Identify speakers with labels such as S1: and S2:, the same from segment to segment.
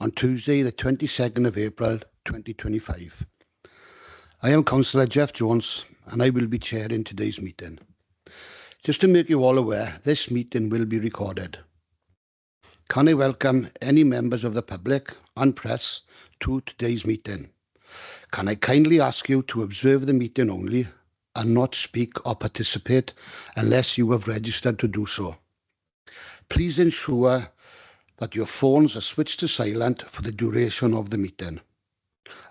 S1: on Tuesday, the 22nd of April 2025. I am Councillor Jeff Jones and I will be chairing today's meeting. Just to make you all aware, this meeting will be recorded. Can I welcome any members of the public and press to today's meeting? Can I kindly ask you to observe the meeting only and not speak or participate unless you have registered to do so? Please ensure that your phones are switched to silent for the duration of the meeting.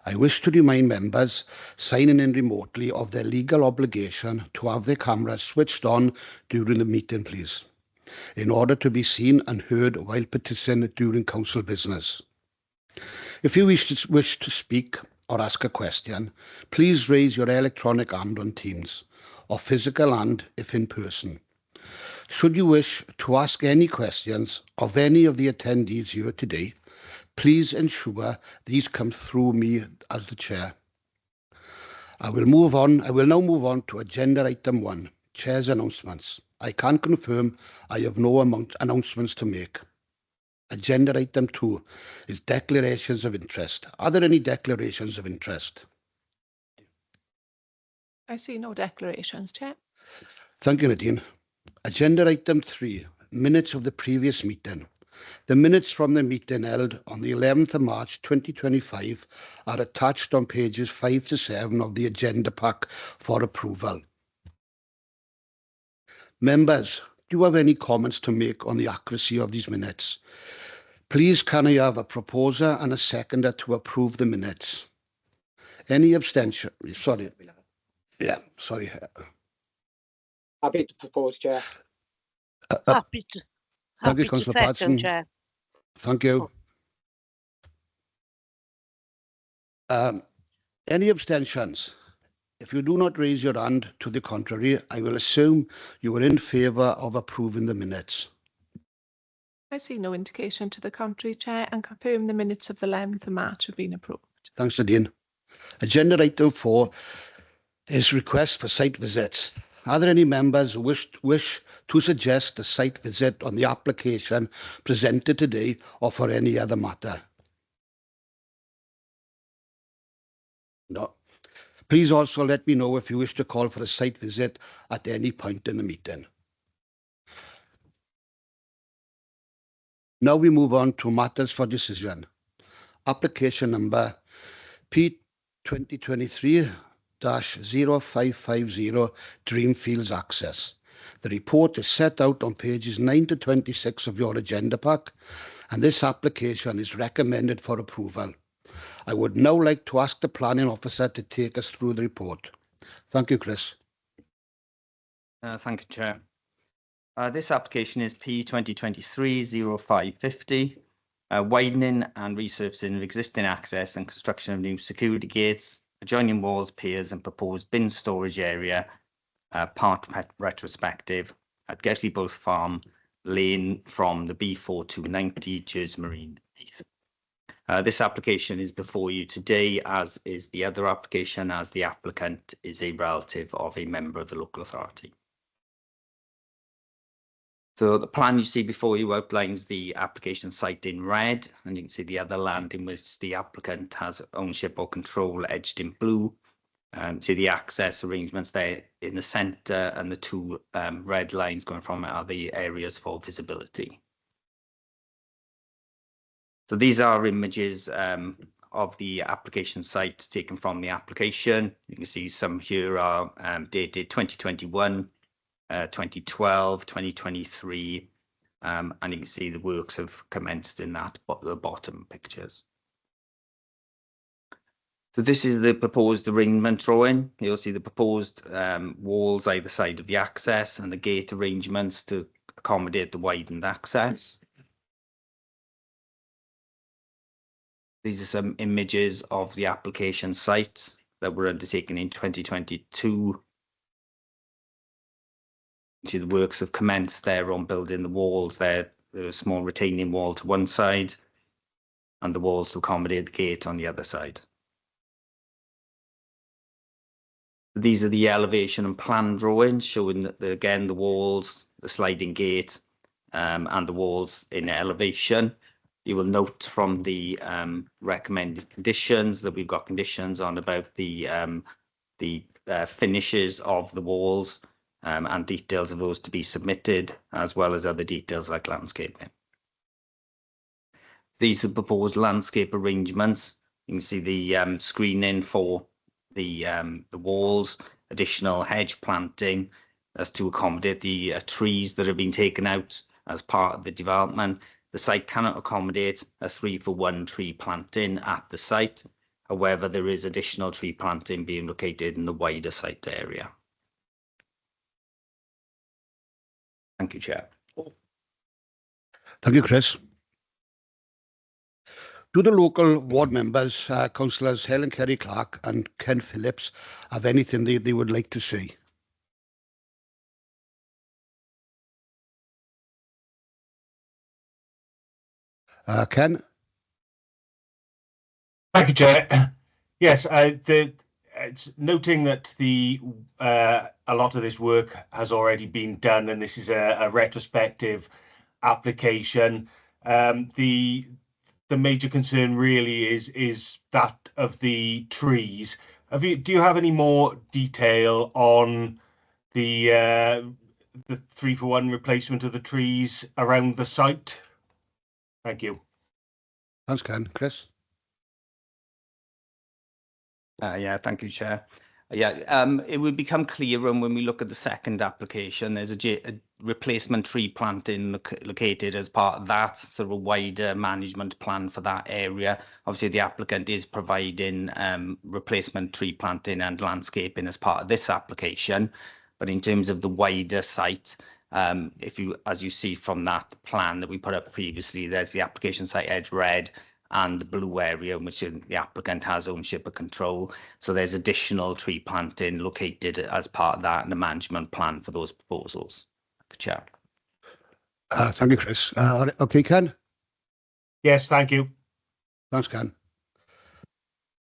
S1: I wish to remind members signing in remotely of their legal obligation to have their cameras switched on during the meeting, please, in order to be seen and heard while participating during council business. If you wish to speak or ask a question, please raise your electronic hand on Teams or physical hand if in person. Should you wish to ask any questions of any of the attendees here today, please ensure these come through me as the chair. I will now move on to agenda item 1, Chair's announcements. I can confirm I have no announcements to make. Agenda item 2 is declarations of interest. Are there any declarations of interest?
S2: I see no declarations, Chair.
S1: Thank you, Nadine. Agenda item 3, minutes of the previous meeting. The minutes from the meeting held on the 11th of March 2025 are attached on pages 5 to 7 of the agenda pack for approval. Members, do you have any comments to make on the accuracy of these minutes? Please can I have a proposer and a seconder to approve the minutes? Any abstention? Sorry. Yeah, sorry.
S3: Happy to propose, Chair.
S1: Thank you, Councillor Patson.
S4: Chair.
S1: Thank you. Any abstentions? If you do not raise your hand to the contrary, I will assume you are in favour of approving the minutes.
S2: I see no indication to the contrary, Chair, and confirm the minutes of the 11th of March have been approved.
S1: Thanks, Nadine. Agenda item 4 is request for site visits. Are there any members who wish to suggest a site visit on the application presented today or for any other matter? No. Please also let me know if you wish to call for a site visit at any point in the meeting. Now we move on to matters for decision. Application number P2023-0550 Dreamfields Access. The report is set out on pages 9 to 26 of your agenda pack, and this application is recommended for approval. I would now like to ask the planning officer to take us through the report. Thank you, Chris.
S5: Thank you, Chair. This application is P2023-0550, widening and resurfacing of existing access and construction of new security gates, adjoining walls, piers and proposed bin storage area, part retrospective at Getleybull Farm Lane from the B4290 Jersey Marine, Neath. This application is before you today, as is the other application, as the applicant is a relative of a member of the local authority. So the plan you see before you outlines the application site in red, and you can see the other land in which the applicant has ownership or control edged in blue. See the access arrangements there in the centre, and the two red lines going from it are the areas for visibility. So these are images of the application site taken from the application. You can see some here are dated 2021, 2012, 2023, and you can see the works have commenced in that the bottom pictures. So this is the proposed arrangement drawing. You'll see the proposed walls either side of the access and the gate arrangements to accommodate the widened access. These are some images of the application site that were undertaken in 2022. The works have commenced there on building the walls there. There's a small retaining wall to one side and the walls to accommodate the gate on the other side. These are the elevation and plan drawings showing that again the walls, the sliding gate and the walls in elevation. You will note from the recommended conditions that we've got conditions on about the finishes of the walls and details of those to be submitted, as well as other details like landscaping. These are proposed landscape arrangements. You can see the screening for the walls, additional hedge planting as to accommodate the trees that have been taken out as part of the development. The site cannot accommodate a 3-for-1 tree planting at the site. However, there is additional tree planting being located in the wider site area. Thank you, Chair.
S1: Thank you, Chris. Do the local ward members, councillors Helen Kerry Clark and Ken Phillips, have anything they would like to say? Ken?
S4: Thank you, Chair. Yes, it's noting that a lot of this work has already been done, and this is a retrospective application. The major concern really is that of the trees. Do you have any more detail on the 3-for-1 replacement of the trees around the site? Thank you.
S1: Thanks, Ken. Chris?
S5: Yeah, thank you, Chair. Yeah, it will become clearer when we look at the second application. There's a replacement tree planting located as part of that, sort of a wider management plan for that area. Obviously, the applicant is providing replacement tree planting and landscaping as part of this application. But in terms of the wider site, as you see from that plan that we put up previously, there's the application site edge red and the blue area in which the applicant has ownership of control. So there's additional tree planting located as part of that and the management plan for those proposals. Chair.
S1: Thank you, Chris. Okay, Ken?
S4: Yes, thank you.
S1: Thanks, Ken.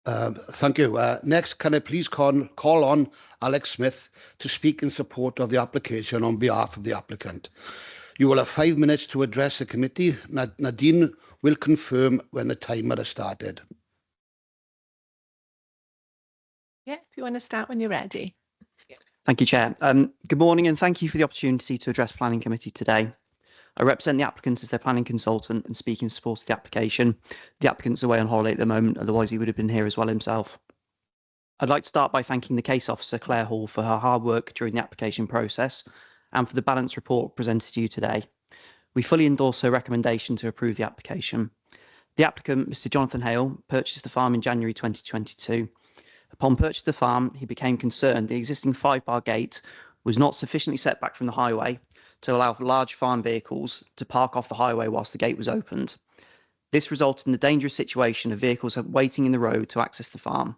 S1: Thank you. Next, can I please call on Alex Smith to speak in support of the application on behalf of the applicant. You will have 5 minutes to address the committee. Nadine will confirm when the timer has started.
S2: Yeah, if you want to start when you're ready.
S6: Thank you, Chair. Good morning, and thank you for the opportunity to address Planning Committee today. I represent the applicant as their planning consultant and speak in support of the application. The applicant's away on holiday at the moment, otherwise he would have been here as well himself. I'd like to start by thanking the case officer, Claire Hall, for her hard work during the application process and for the balanced report presented to you today. We fully endorse her recommendation to approve the application. The applicant, Mr. Jonathan Hale, purchased the farm in January 2022. Upon purchase of the farm, he became concerned the existing 5-bar gate was not sufficiently set back from the highway to allow for large farm vehicles to park off the highway whilst the gate was opened. This resulted in the dangerous situation of vehicles waiting in the road to access the farm.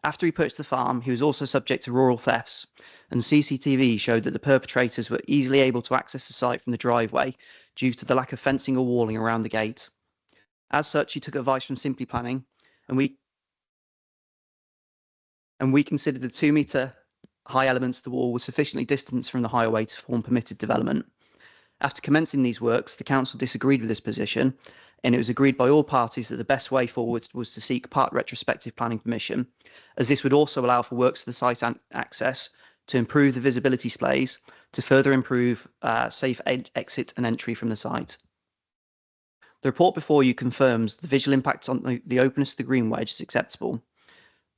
S6: After he purchased the farm, he was also subject to rural thefts, and CCTV showed that the perpetrators were easily able to access the site from the driveway due to the lack of fencing or walling around the gate. As such, he took advice from Simply Planning, and we considered the 2-metre high elements of the wall were sufficiently distanced from the highway to form permitted development. After commencing these works, the council disagreed with this position, and it was agreed by all parties that the best way forward was to seek part retrospective planning permission, as this would also allow for works to the site access, to improve the visibility displays, to further improve safe exit and entry from the site. The report before you confirms the visual impact on the openness of the green wedge is acceptable.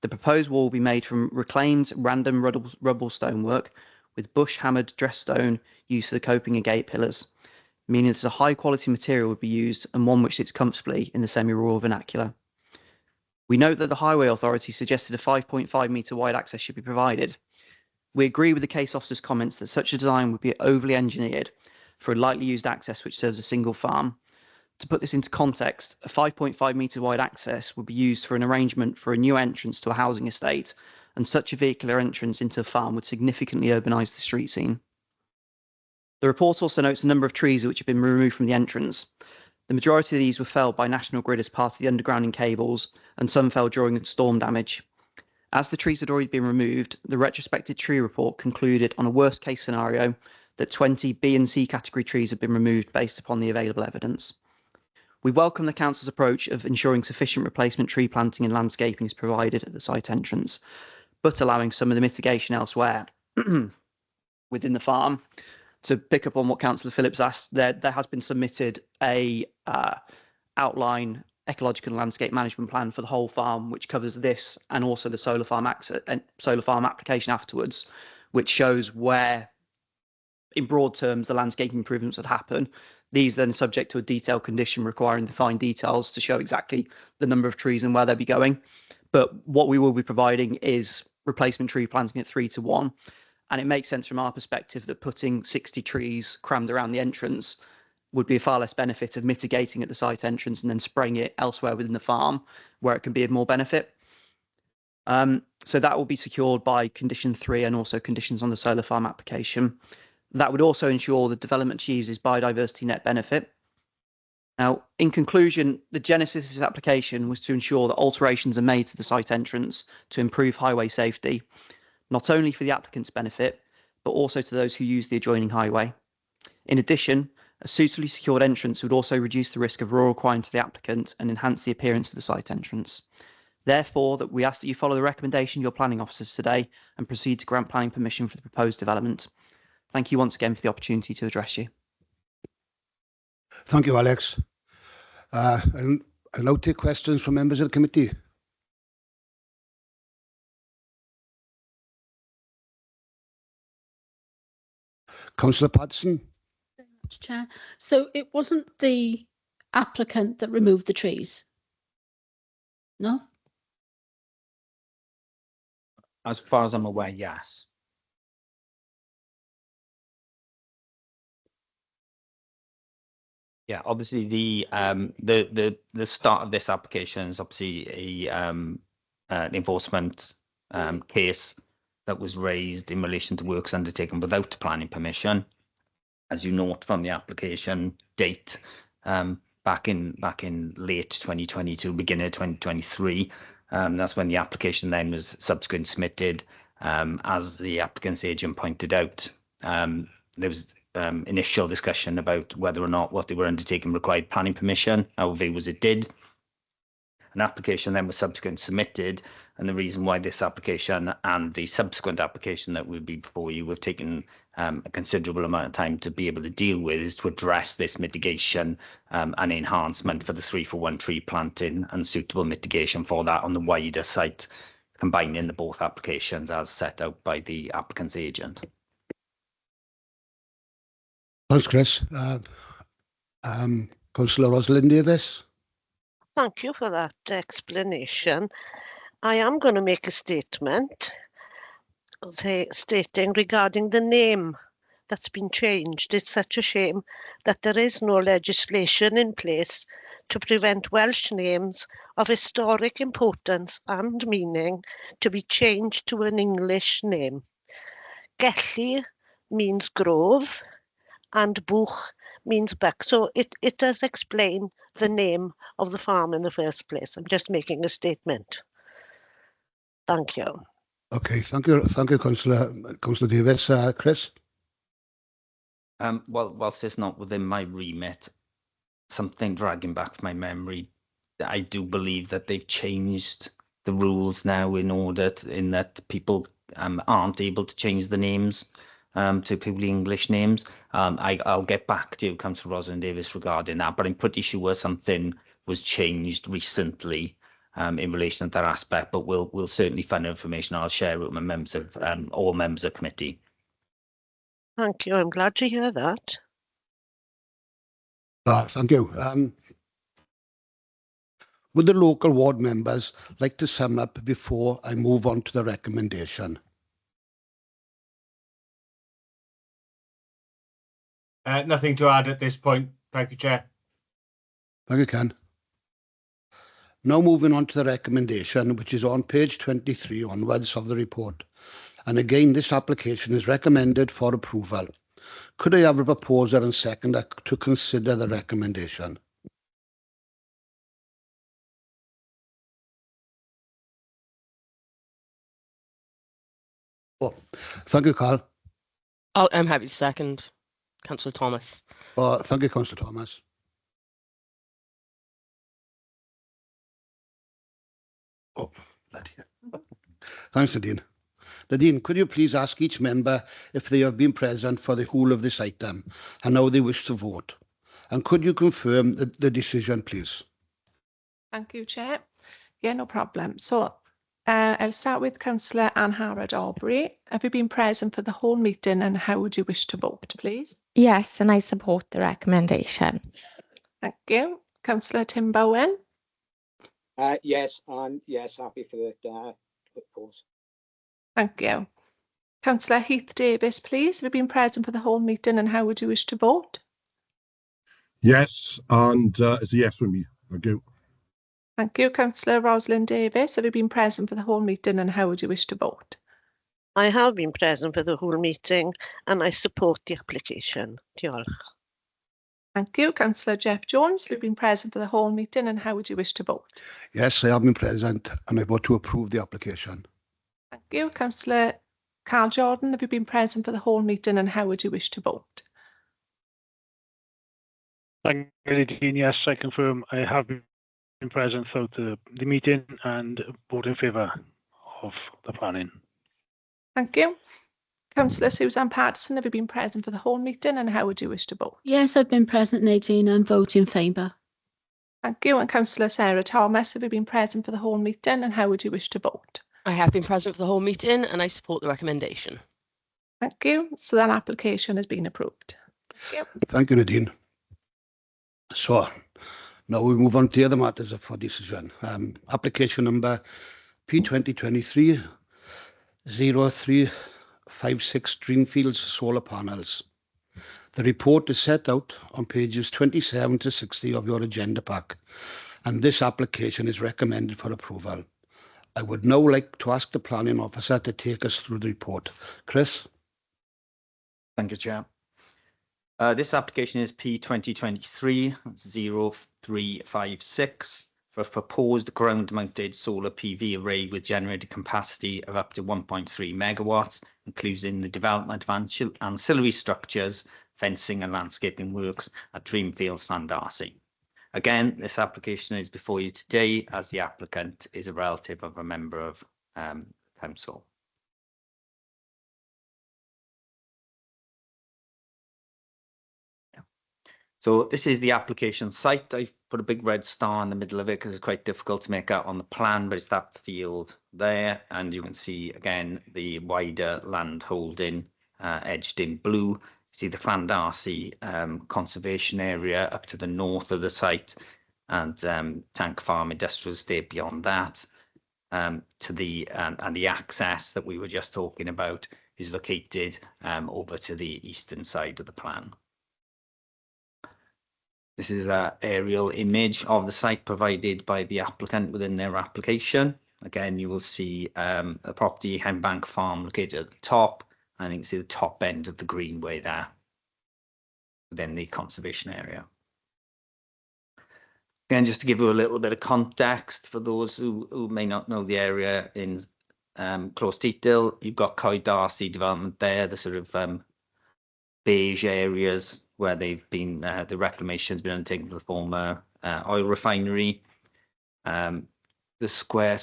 S6: The proposed wall will be made from reclaimed random rubble stonework with bush hammered dressed stone used for the coping and gate pillars, meaning that a high quality material would be used and one which sits comfortably in the semi-rural vernacular. We note that the Highway Authority suggested a 5.5 metre wide access should be provided. We agree with the case officer's comments that such a design would be overly engineered for a lightly used access which serves a single farm. To put this into context, a 5.5 metre wide access would be used for an arrangement for a new entrance to a housing estate, and such a vehicular entrance into a farm would significantly urbanise the street scene. The report also notes a number of trees which have been removed from the entrance. The majority of these were felled by National Grid as part of the undergrounding cables, and some fell during storm damage. As the trees had already been removed, the retrospective tree report concluded on a worst case scenario that 20 B and C category trees had been removed based upon the available evidence. We welcome the council's approach of ensuring sufficient replacement tree planting and landscaping is provided at the site entrance, but allowing some of the mitigation elsewhere within the farm. To pick up on what Councillor Phillips asked, there has been submitted a outline ecological and landscape management plan for the whole farm, which covers this and also the solar farm application afterwards, which shows where, in broad terms, the landscape improvements would happen. These then subject to a detailed condition requiring the fine details to show exactly the number of trees and where they'll be going. But what we will be providing is replacement tree planting at 3:1. And it makes sense from our perspective that putting 60 trees crammed around the entrance would be a far less benefit of mitigating at the site entrance and then spraying it elsewhere within the farm where it can be of more benefit. So that will be secured by condition 3 and also conditions on the solar farm application. That would also ensure the development achieves its biodiversity net benefit. Now, in conclusion, the genesis of this application was to ensure that alterations are made to the site entrance to improve highway safety, not only for the applicant's benefit, but also to those who use the adjoining highway. In addition, a suitably secured entrance would also reduce the risk of rural crime to the applicant and enhance the appearance of the site entrance. Therefore, that we ask that you follow the recommendation of your planning officers today and proceed to grant planning permission for the proposed development. Thank you once again for the opportunity to address you.
S1: Thank you, Alex. I'll now take questions from members of the committee. Councillor Patterson.
S7: Chair. So it wasn't the applicant that removed the trees? No?
S5: As far as I'm aware, yes. Yeah, obviously the start of this application is obviously an enforcement case that was raised in relation to works undertaken without planning permission. As you note from the application date, back in late 2022, beginning of 2023, that's when the application then was subsequently submitted. As the applicant's agent pointed out, there was initial discussion about whether or not what they were undertaking required planning permission. Our view was it did. An application then was subsequently submitted, and the reason why this application and the subsequent application that will be before you have taken a considerable amount of time to be able to deal with is to address this mitigation and enhancement for the 3:1 tree planting and suitable mitigation for that on the wider site, combining the both applications as set out by the applicant's agent.
S1: Thanks, Chris. Councillor Rosalind Davis.
S8: Thank you for that explanation. I am going to make a statement stating regarding the name that's been changed. It's such a shame that there is no legislation in place to prevent Welsh names of historic importance and meaning to be changed to an English name. Gelli means grove and Buch means buck. So it does explain the name of the farm in the first place. I'm just making a statement. Thank you.
S1: Okay, thank you, Councillor Davis. Chris.
S5: Well, whilst it's not within my remit, something dragging back from my memory, I do believe that they've changed the rules now in that people aren't able to change the names to purely English names. I'll get back to you, Councillor Rosalind Davis, regarding that, but I'm pretty sure something was changed recently in relation to that aspect. But we'll certainly find information. I'll share it with my members of all members of the committee.
S8: Thank you. I'm glad to hear that.
S1: Thank you. Would the local ward members like to sum up before I move on to the recommendation?
S4: Nothing to add at this point. Thank you, Chair.
S1: Thank you, Ken. Now moving on to the recommendation, which is on page 23 onwards of the report. And again, this application is recommended for approval. Could I have a proposer and seconder to consider the recommendation? Oh, thank you, Carl.
S9: I'm happy to second, Councillor Thomas.
S1: Thank you, Councillor Thomas. Oh, bloody hell. Thanks, Nadine. Nadine, could you please ask each member if they have been present for the whole of this item and how they wish to vote? And could you confirm the decision, please?
S2: Thank you, Chair. Yeah, no problem. So I'll start with Councillor Anne Harrod Aubrey. Have you been present for the whole meeting and how would you wish to vote, please?
S10: Yes, and I support the recommendation.
S2: Thank you. Councillor Tim Bowen.
S3: Yes, and yes, happy for the propose.
S2: Thank you. Councillor Heath Davis, please. Have you been present for the whole meeting and how would you wish to vote?
S11: Yes, and it's a yes from me. Thank you.
S2: Thank you. Councillor Rosalind Davis, have you been present for the whole meeting and how would you wish to vote?
S8: I have been present for the whole meeting and I support the application. Diolch.
S2: Thank you. Councillor Jeff Jones, have you been present for the whole meeting and how would you wish to vote?
S1: Yes, I have been present and I vote to approve the application.
S2: Thank you. Councillor Carl Jordan, have you been present for the whole meeting and how would you wish to vote?
S12: Thank you, Nadine. Yes, I confirm I have been present throughout the meeting and vote in favour of the planning.
S2: Thank you. Councillor Susan Patterson, have you been present for the whole meeting and how would you wish to vote?
S7: Yes, I've been present, Nadine, and vote in favour.
S2: Thank you. And Councillor Sarah Thomas, have you been present for the whole meeting and how would you wish to vote?
S9: I have been present for the whole meeting and I support the recommendation.
S2: Thank you. So that application has been approved. Thank you.
S1: Thank you, Nadine. So now we move on to the other matters for decision. Application number P2023 0356 Dreamfields Solar Panels. The report is set out on pages 27 to 60 of your agenda pack, and this application is recommended for approval. I would now like to ask the planning officer to take us through the report. Chris?
S5: Thank you, Chair. This application is P2023 0356 for a proposed ground-mounted solar PV array with generated capacity of up to 1.3 megawatts, including the development of ancillary structures, fencing and landscaping works at Dreamfields, Llandarcy. Again, this application is before you today as the applicant is a relative of a member of council. So this is the application site. I've put a big red star in the middle of it because it's quite difficult to make out on the plan, but it's that field there. And you can see, again, the wider land holding edged in blue. You see the Llandarcy conservation area up to the north of the site and Tank Farm Industrial Estate beyond that. To the and the access that we were just talking about is located over to the eastern side of the plan. This is an aerial image of the site provided by the applicant within their application. Again, you will see a property, Hembank Farm, located at the top, and you can see the top end of the greenway there within the conservation area. Again, just to give you a little bit of context for those who may not know the area in close detail, you've got Coed-Darcy development there, the sort of beige areas where they've been the reclamation has been undertaken for the former oil refinery. The square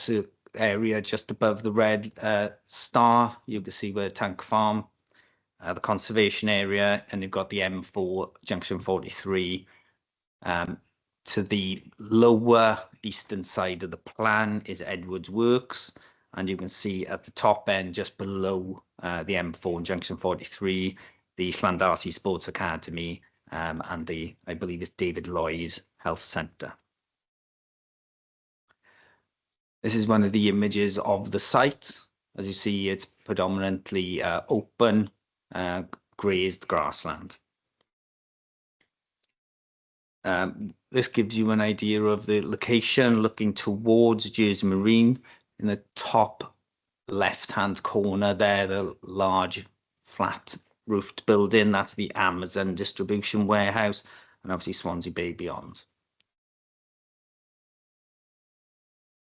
S5: area just above the red star, you can see where Tank Farm, the conservation area, and you've got the M4 junction 43. To the lower eastern side of the plan is Edwards Works, and you can see at the top end just below the M4 and junction 43 the Llandarcy Sports Academy and the, I believe it's David Lloyd Health Centre. This is one of the images of the site. As you see, it's predominantly open, grazed grassland. This gives you an idea of the location looking towards Jersey Marine. In the top left-hand corner there, the large flat roofed building, that's the Amazon distribution warehouse, and obviously Swansea Bay beyond.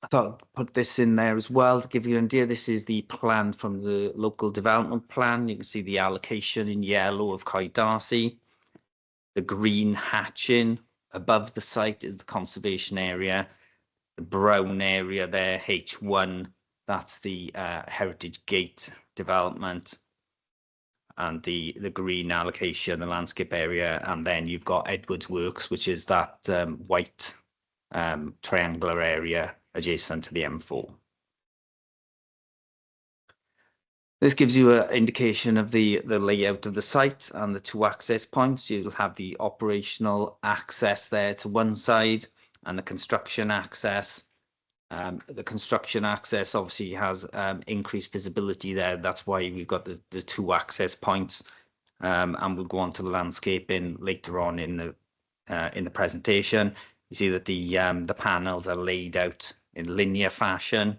S5: I thought I'd put this in there as well to give you an idea. This is the plan from the local development plan. You can see the allocation in yellow of Coed-Darcy. The green hatching above the site is the conservation area. The brown area there, H1, that's the Heritage Gate development, and the green allocation, the landscape area, and then you've got Edwards Works, which is that white triangular area adjacent to the M4. This gives you an indication of the layout of the site and the two access points. You'll have the operational access there to one side and the construction access. The construction access obviously has increased visibility there. That's why we've got the two access points, and we'll go on to the landscaping later on in the presentation. You see that the panels are laid out in linear fashion.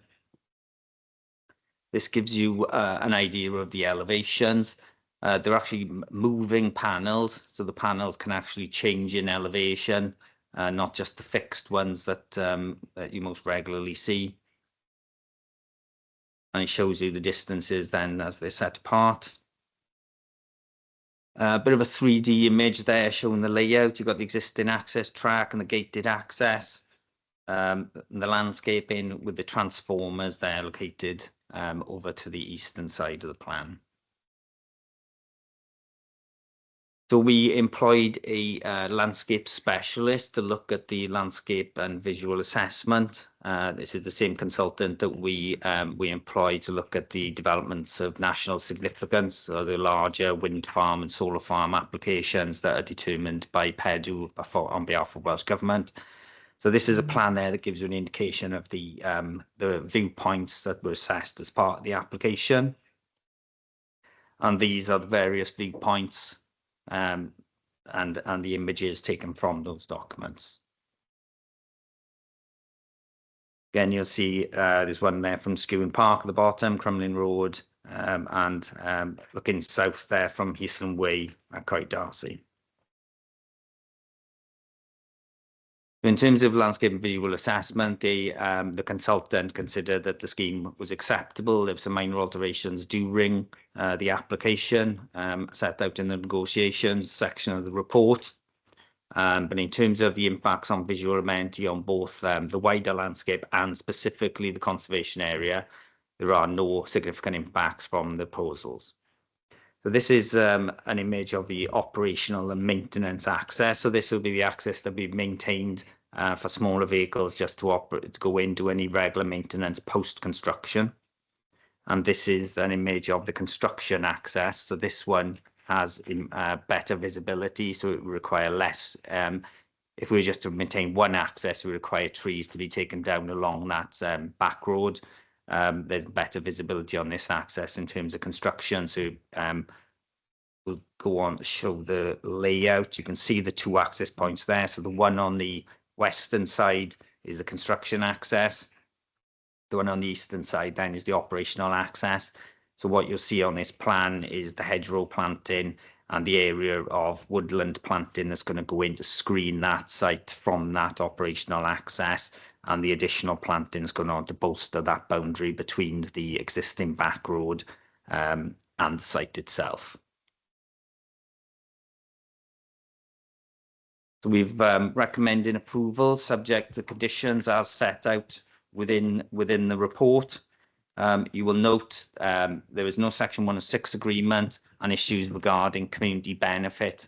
S5: This gives you an idea of the elevations. They're actually moving panels, so the panels can actually change in elevation, not just the fixed ones that you most regularly see. And it shows you the distances then as they're set apart. A bit of a 3D image there showing the layout. You've got the existing access track and the gated access. The landscaping with the transformers there located over to the eastern side of the plan. So we employed a landscape specialist to look at the landscape and visual assessment. This is the same consultant that we employed to look at the developments of national significance, so the larger wind farm and solar farm applications that are determined by PEDU on behalf of Welsh Government. So this is a plan there that gives you an indication of the viewpoints that were assessed as part of the application. And these are the various viewpoints and the images taken from those documents. Again, you'll see there's one there from Skewing Park at the bottom, Crumlin Road, and looking south there from Heathland Way at Coed Darcy. In terms of landscape and visual assessment, the consultant considered that the scheme was acceptable. There were some minor alterations during the application set out in the negotiations section of the report. But in terms of the impacts on visual amenity on both the wider landscape and specifically the conservation area, there are no significant impacts from the proposals. So this is an image of the operational and maintenance access. So this will be the access that we've maintained for smaller vehicles just to go into any regular maintenance post-construction. And this is an image of the construction access. So this one has better visibility, so it will require less. If we were just to maintain one access, we require trees to be taken down along that back road. There's better visibility on this access in terms of construction. So we'll go on to show the layout. You can see the two access points there. So the one on the western side is the construction access. The one on the eastern side then is the operational access. So what you'll see on this plan is the hedgerow planting and the area of woodland planting that's going to go in to screen that site from that operational access. And the additional planting is going on to bolster that boundary between the existing back road and the site itself. So we've recommended approval subject to conditions as set out within the report. You will note there is no Section 106 agreement and issues regarding community benefit.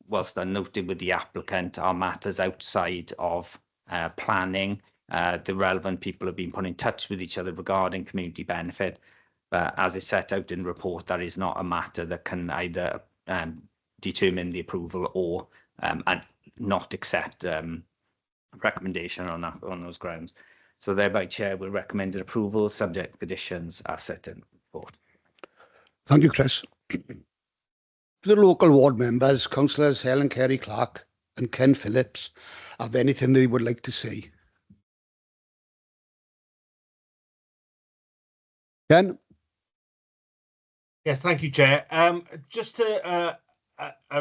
S5: Whilst they're noted with the applicant, are matters outside of planning. The relevant people have been put in touch with each other regarding community benefit. But as is set out in the report, that is not a matter that can either determine the approval or and not accept recommendation on those grounds. So thereby, Chair, will recommend approval subject to conditions as set in the report.
S1: Thank you, Chris. To the local ward members, Councillors Helen Carey Clark and Ken Phillips, have anything they would like to say? Ken?
S4: Yes, thank you, Chair. Just a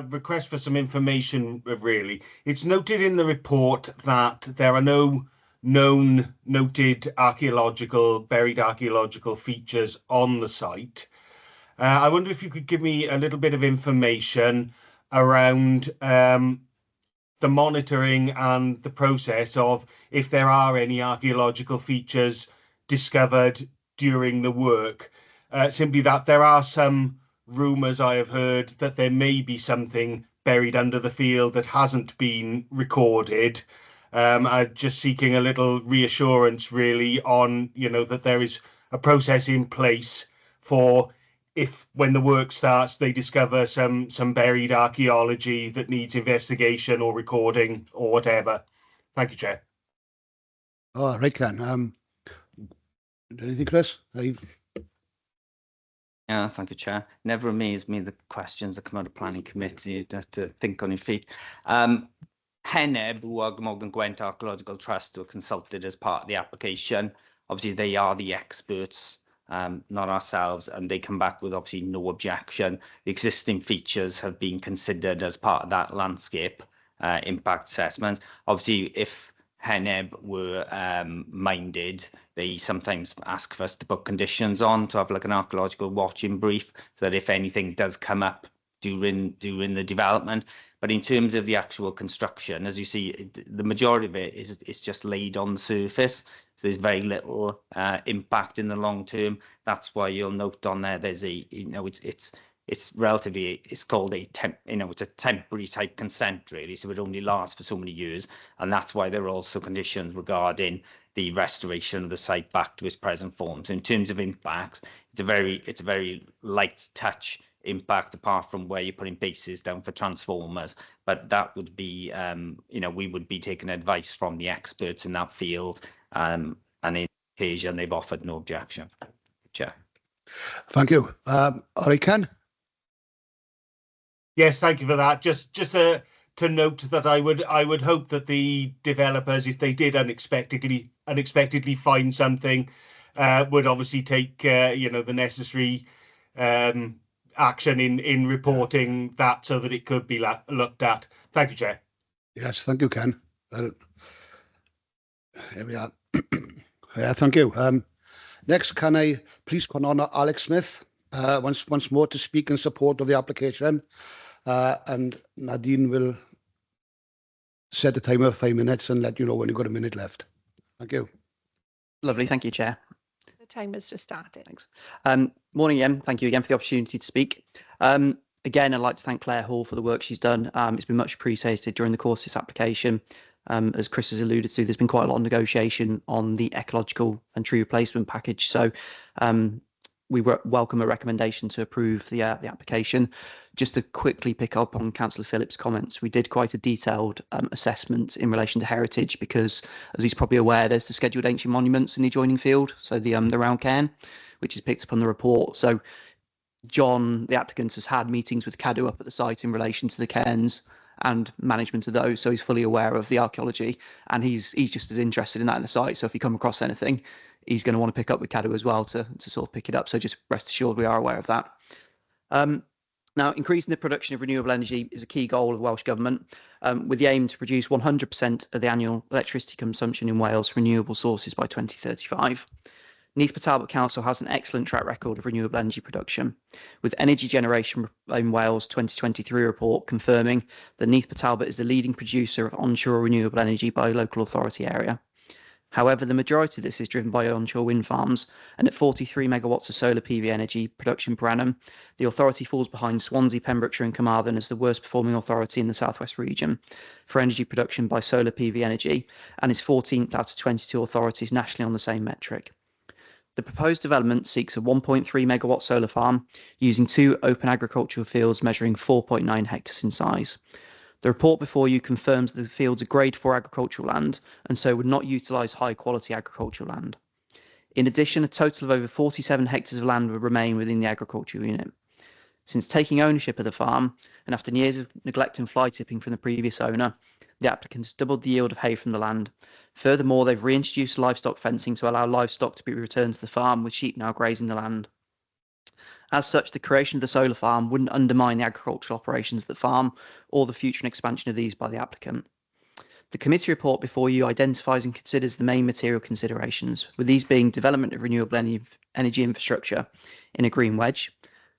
S4: request for some information, really. It's noted in the report that there are no known noted buried archaeological features on the site. I wonder if you could give me a little bit of information around the monitoring and the process of if there are any archaeological features discovered during the work. Simply that there are some rumours I have heard that there may be something buried under the field that hasn't been recorded. I'm just seeking a little reassurance really on, that there is a process in place for if when the work starts they discover some buried archaeology that needs investigation or recording or whatever. Thank you, Chair.
S1: Oh, right, Ken. Anything, Chris?
S5: Yeah, thank you, Chair. Never amazed me the questions that come out of planning committee. You have to think on your feet. Heneb, who are Morgan Gwent Archaeological Trust, were consulted as part of the application. Obviously, they are the experts, not ourselves, and they come back with obviously no objection. The existing features have been considered as part of that landscape impact assessment. Obviously, if Heneb were minded, they sometimes ask for us to put conditions on to have like an archaeological watching brief, so that if anything does come up during the development. But in terms of the actual construction, as you see, the majority of it is just laid on the surface. So there's very little impact in the long term. That's why you'll note on there, there's a, it's relatively, it's called a it's a temporary type consent really. So it only lasts for so many years. And that's why there are also conditions regarding the restoration of the site back to its present form. So in terms of impacts, it's a very light touch impact, apart from where you're putting bases down for transformers. But that would be, we would be taking advice from the experts in that field, and in occasion they've offered no objection. Chair.
S1: Thank you. All right, Ken?
S4: Yes, thank you for that. Just to note that I would hope that the developers, if they did unexpectedly find something, would obviously take the necessary action in reporting that, so that it could be looked at. Thank you, Chair.
S1: Yes, thank you, Ken. Here we are. Yeah, thank you. Next, can I please call on Alex Smith once more to speak in support of the application, and Nadine will set the timer 5 minutes and let you know when you've got a minute left. Thank you.
S6: Lovely, thank you, Chair.
S2: The timer's just started.
S6: Thanks. Morning, Em. Thank you again for the opportunity to speak. Again, I'd like to thank Claire Hall for the work she's done. It's been much appreciated during the course of this application. As Chris has alluded to, there's been quite a lot of negotiation on the ecological and tree replacement package. So we welcome a recommendation to approve the application. Just to quickly pick up on Councillor Phillips' comments, we did quite a detailed assessment in relation to heritage because, as he's probably aware, there's the scheduled ancient monuments in the adjoining field, so the round cairn, which is picked up on the report. So John, the applicant, has had meetings with Cadw up at the site in relation to the cairns and management of those, so he's fully aware of the archaeology, and he's just as interested in that in the site. So if you come across anything, he's going to want to pick up with Cadw as well to sort of pick it up. So just rest assured we are aware of that. Now, increasing the production of renewable energy is a key goal of Welsh Government, with the aim to produce 100% of the annual electricity consumption in Wales from renewable sources by 2035. Neath Talbot Council has an excellent track record of renewable energy production, with Energy Generation in Wales 2023 report confirming that Neath Talbot is the leading producer of onshore renewable energy by local authority area. However, the majority of this is driven by onshore wind farms, and at 43 megawatts of solar PV energy production per annum, the authority falls behind Swansea, Pembrokeshire and Carmarthen as the worst performing authority in the southwest region for energy production by solar PV energy, and is 14th out of 22 authorities nationally on the same metric. The proposed development seeks a 1.3 megawatt solar farm using 2 open agricultural fields measuring 4.9 hectares in size. The report before you confirms that the fields are grade 4 agricultural land and so would not utilise high quality agricultural land. In addition, a total of over 47 hectares of land would remain within the agricultural unit. Since taking ownership of the farm, and after years of neglect and fly tipping from the previous owner, the applicant has doubled the yield of hay from the land. Furthermore, they've reintroduced livestock fencing to allow livestock to be returned to the farm, with sheep now grazing the land. As such, the creation of the solar farm wouldn't undermine the agricultural operations of the farm or the future expansion of these by the applicant. The committee report before you identifies and considers the main material considerations, with these being development of renewable energy infrastructure in a green wedge,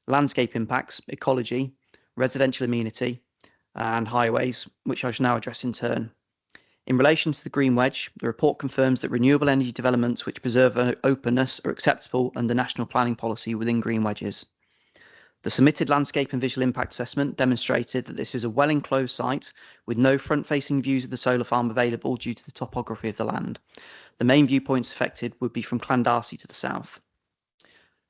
S6: landscape impacts, ecology, residential amenity, and highways, which I shall now address in turn. In relation to the Green Wedge, the report confirms that renewable energy developments which preserve openness are acceptable under national planning policy within Green Wedges. The submitted landscape and visual impact assessment demonstrated that this is a well-enclosed site with no front-facing views of the solar farm available due to the topography of the land. The main viewpoints affected would be from Llandarcy to the south.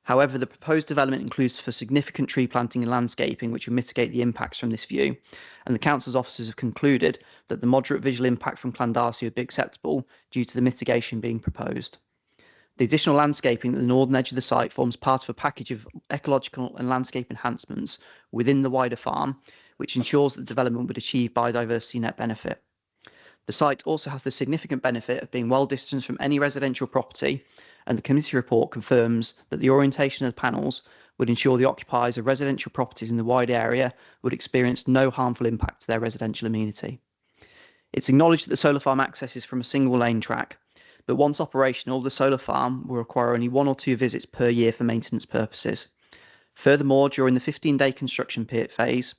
S6: However, the proposed development includes for significant tree planting and landscaping which would mitigate the impacts from this view, and the council's officers have concluded that the moderate visual impact from Llandarcy would be acceptable due to the mitigation being proposed. The additional landscaping at the northern edge of the site forms part of a package of ecological and landscape enhancements within the wider farm, which ensures that the development would achieve biodiversity net benefit. The site also has the significant benefit of being well distanced from any residential property, and the committee report confirms that the orientation of the panels would ensure the occupiers of residential properties in the wide area would experience no harmful impact to their residential amenity. It's acknowledged that the solar farm accesses from a single lane track, but once operational, the solar farm will require only 1 or 2 visits per year for maintenance purposes. Furthermore, during the 15-day construction phase,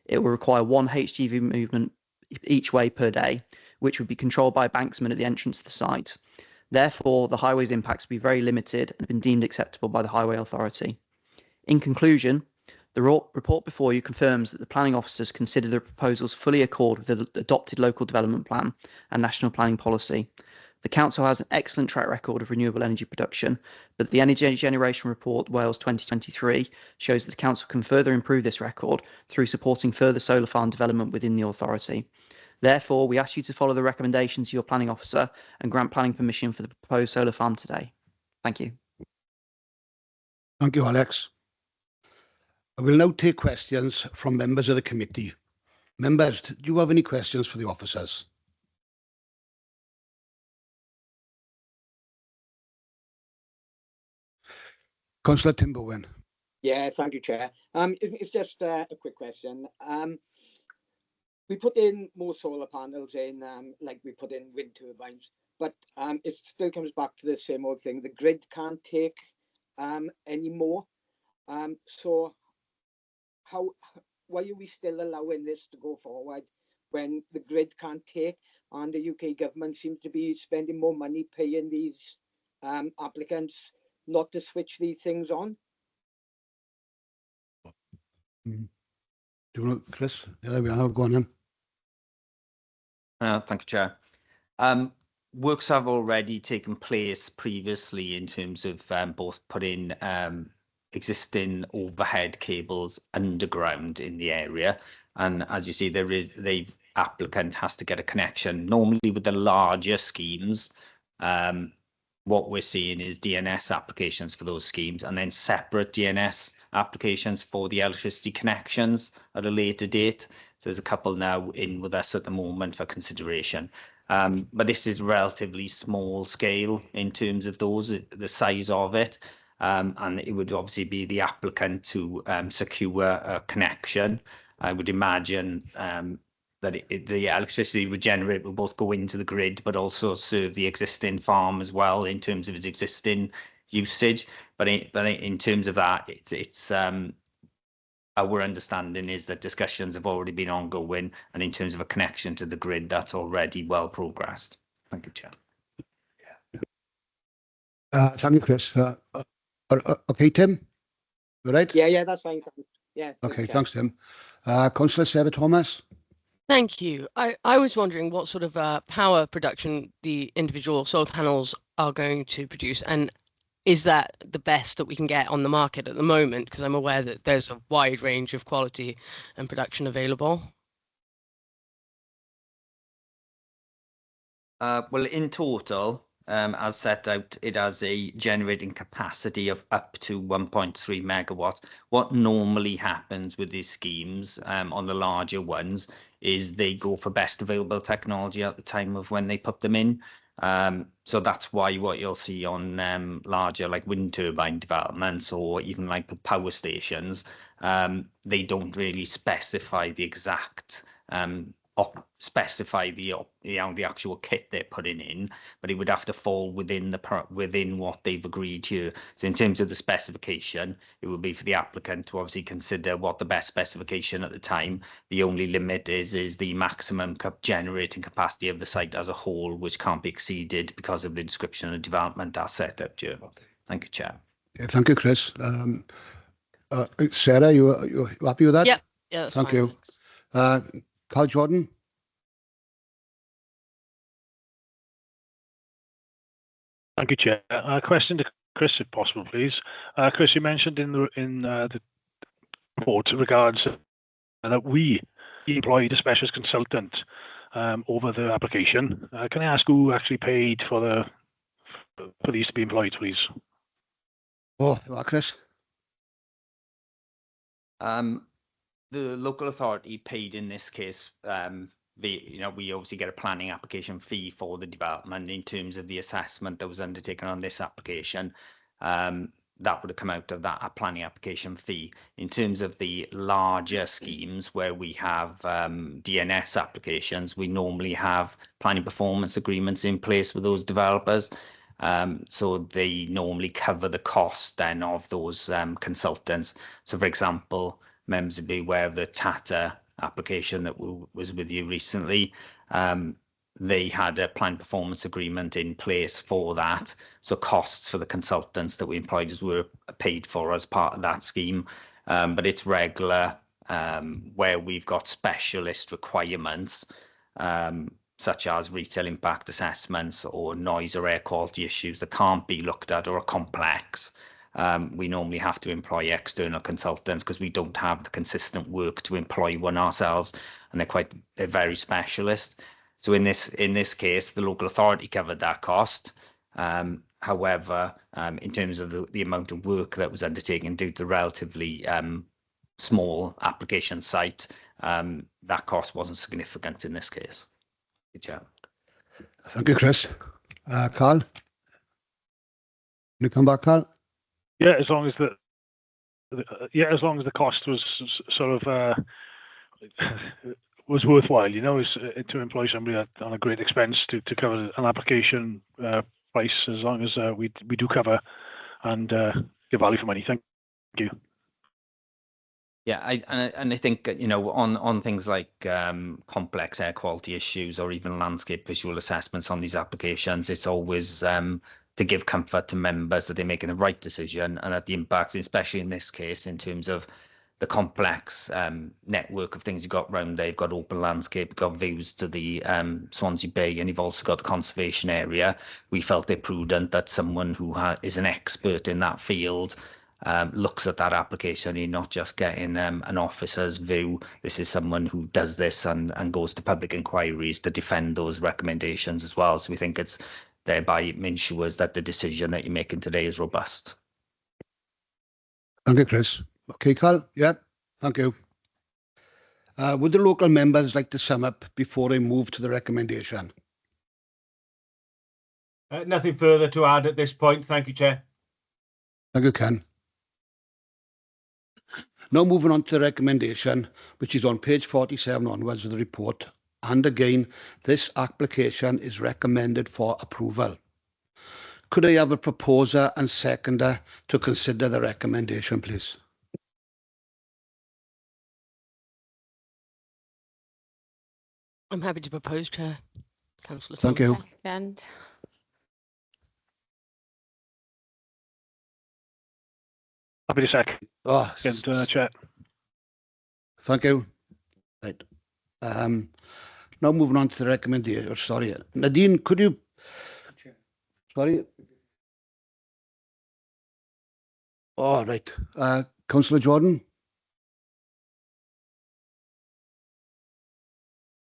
S6: it will require 1 HGV movement each way per day, which would be controlled by a banksman at the entrance to the site. Therefore, the highway's impacts will be very limited and have been deemed acceptable by the Highway Authority. In conclusion, the report before you confirms that the planning officers consider the proposals fully accord with the adopted local development plan and national planning policy. The council has an excellent track record of renewable energy production, but the Energy Generation Report Wales 2023 shows that the council can further improve this record through supporting further solar farm development within the authority. Therefore, we ask you to follow the recommendations of your planning officer and grant planning permission for the proposed solar farm today. Thank you.
S1: Thank you, Alex. I will now take questions from members of the committee. Members, do you have any questions for the officers? Councillor Timberwen.
S3: Yeah, thank you, Chair. It's just a quick question. We put in more solar panels in, like we put in wind turbines, but it still comes back to the same old thing. The grid can't take any more. So why are we still allowing this to go forward when the grid can't take, and the UK government seems to be spending more money paying these applicants not to switch these things on?
S1: Do you want to, Chris? Yeah, there we are. Go on then.
S5: Thank you, Chair. Works have already taken place previously in terms of both putting existing overhead cables underground in the area, and as you see, the applicant has to get a connection. Normally, with the larger schemes, what we're seeing is DNS applications for those schemes, and then separate DNS applications for the electricity connections at a later date. So there's a couple now in with us at the moment for consideration. But this is relatively small scale in terms of the size of it. And it would obviously be the applicant to secure a connection. I would imagine that the electricity we generate will both go into the grid, but also serve the existing farm as well in terms of its existing usage. But in terms of that, it's our understanding is that discussions have already been ongoing, and in terms of a connection to the grid, that's already well progressed. Thank you, Chair.
S1: Thank you, Chris. Okay, Tim, you right?
S3: Yeah, that's fine. Yeah.
S1: Okay, thanks, Tim. Councillor Sarah Thomas.
S9: Thank you. I was wondering what sort of power production the individual solar panels are going to produce, and is that the best that we can get on the market at the moment? Because I'm aware that there's a wide range of quality and production available.
S5: Well, in total, as set out, it has a generating capacity of up to 1.3 megawatts. What normally happens with these schemes on the larger ones is they go for best available technology at the time of when they put them in. So that's why what you'll see on larger like wind turbine developments or even like the power stations, they don't really specify the exact specify the actual kit they're putting in, but it would have to fall within what they've agreed here. So in terms of the specification, it would be for the applicant to obviously consider what the best specification at the time. The only limit is the maximum generating capacity of the site as a whole, which can't be exceeded because of the description of development as set up here. Thank you, Chair.
S1: Okay, thank you, Chris. Sarah, you happy with that?
S9: Yep. Yeah, that's
S1: thank
S9: fine,
S1: you.
S9: thanks.
S1: Carl Jordan?
S12: Thank you, Chair. Question to Chris, if possible, please. Chris, you mentioned in the report regards that we employed a specialist consultant over the application. Can I ask who actually paid for these to be employed, please?
S1: Oh, Chris?
S5: The local authority paid in this case. We obviously get a planning application fee for the development in terms of the assessment that was undertaken on this application. That would have come out of that planning application fee. In terms of the larger schemes where we have DNS applications, we normally have planning performance agreements in place with those developers. So they normally cover the cost then of those consultants. So for example, members will be aware of the Tata application that was with you recently. They had a planned performance agreement in place for that. So costs for the consultants that we employed were paid for as part of that scheme. But it's regular where we've got specialist requirements, such as retail impact assessments or noise or air quality issues that can't be looked at or are complex. We normally have to employ external consultants because we don't have the consistent work to employ one ourselves, and they're very specialist. So in this case, the local authority covered that cost. However, in terms of the amount of work that was undertaken due to the relatively small application site, that cost wasn't significant in this case. Good job.
S1: Thank you, Chris. Carl? Can you come back, Carl?
S12: Yeah, as long as the cost was sort of was worthwhile, to employ somebody on a great expense to cover an application price, as long as we do cover and get value for money. Thank you.
S5: Yeah, I think on things like complex air quality issues or even landscape visual assessments on these applications, it's always to give comfort to members that they're making the right decision and that the impacts, especially in this case, in terms of the complex network of things you've got around there. You've got open landscape, you've got views to the Swansea Bay, and you've also got the conservation area. We felt it prudent that someone who is an expert in that field looks at that application. You're not just getting an officer's view. This is someone who does this and goes to public inquiries to defend those recommendations as well. So we think it's thereby ensures that the decision that you're making today is robust.
S1: Thank you, Chris. Okay, Carl? Yeah, thank you. Would the local members like to sum up before I move to the recommendation?
S4: Nothing further to add at this point. Thank you, Chair.
S1: Thank you, Ken. Now moving on to the recommendation, which is on page 47 onwards of the report. And again, this application is recommended for approval. Could I have a proposer and seconder to consider the recommendation, please?
S9: I'm happy to propose, Chair. Councillor
S1: Thank you.
S10: Second.
S12: Happy to second.
S1: Oh,
S12: Chair.
S1: Thank you. Right. Now moving on to the recommendation. Sorry, Nadine, could you? Sorry. All right. Councillor Jordan.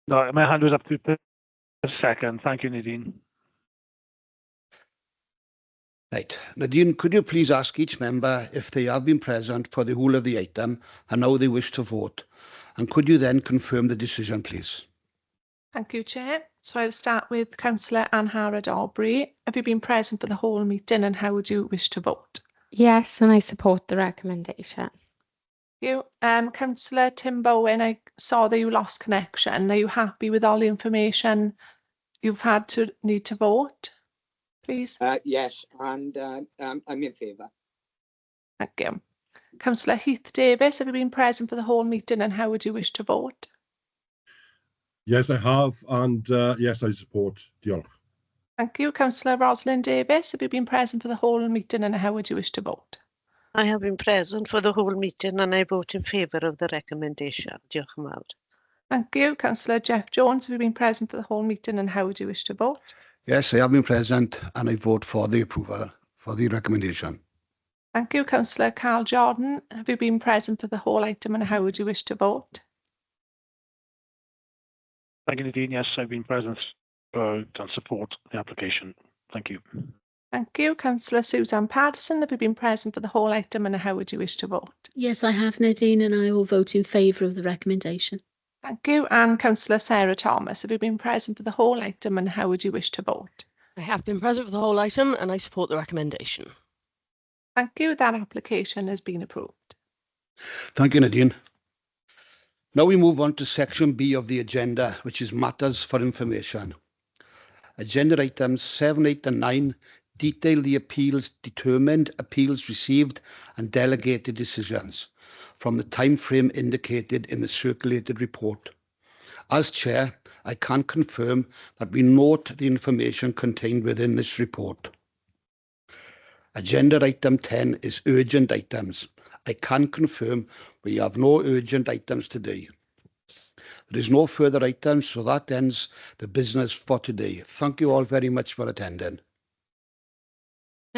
S12: No, my hand was up to a second. Thank you, Nadine.
S1: Right. Nadine, could you please ask each member if they have been present for the whole of the item and how they wish to vote? And could you then confirm the decision, please?
S2: Thank you, Chair. So I'll start with Councillor Anne Harrod-Aubrey. Have you been present for the whole meeting and how would you wish to vote?
S10: Yes, and I support the recommendation.
S2: you. Councillor Tim Bowen, I saw that you lost connection. Are you happy with all the information you've had to need to vote, please?
S3: Yes, and I'm in favour.
S2: Thank you. Councillor Heath Davis, have you been present for the whole meeting and how would you wish to vote?
S11: Yes, I have, and yes, I support. Diolch.
S2: Thank you. Councillor Rosalind Davis, have you been present for the whole meeting and how would you wish to vote?
S8: I have been present for the whole meeting and I vote in favour of the recommendation. Diolch yn fawr.
S2: Thank you. Councillor Jeff Jones, have you been present for the whole meeting and how would you wish to vote?
S1: Yes, I have been present and I vote for the approval, for the recommendation.
S2: Thank you. Councillor Carl Jordan, have you been present for the whole item and how would you wish to vote?
S12: Thank you, Nadine. Yes, I've been present and support the application. Thank you.
S2: Thank you. Councillor Suzanne Patterson, have you been present for the whole item and how would you wish to vote?
S7: Yes, I have, Nadine, and I will vote in favour of the recommendation.
S2: Thank you. And Councillor Sarah Thomas, have you been present for the whole item and how would you wish to vote?
S9: I have been present for the whole item and I support the recommendation.
S2: Thank you. That application has been approved.
S1: Thank you, Nadine. Now we move on to section B of the agenda, which is matters for information. Agenda items 7, 8 and 9 detail the appeals determined, appeals received and delegated decisions from the time frame indicated in the circulated report. As Chair, I can confirm that we note the information contained within this report. Agenda item 10 is urgent items. I can confirm we have no urgent items today. There is no further items, so that ends the business for today. Thank you all very much for attending.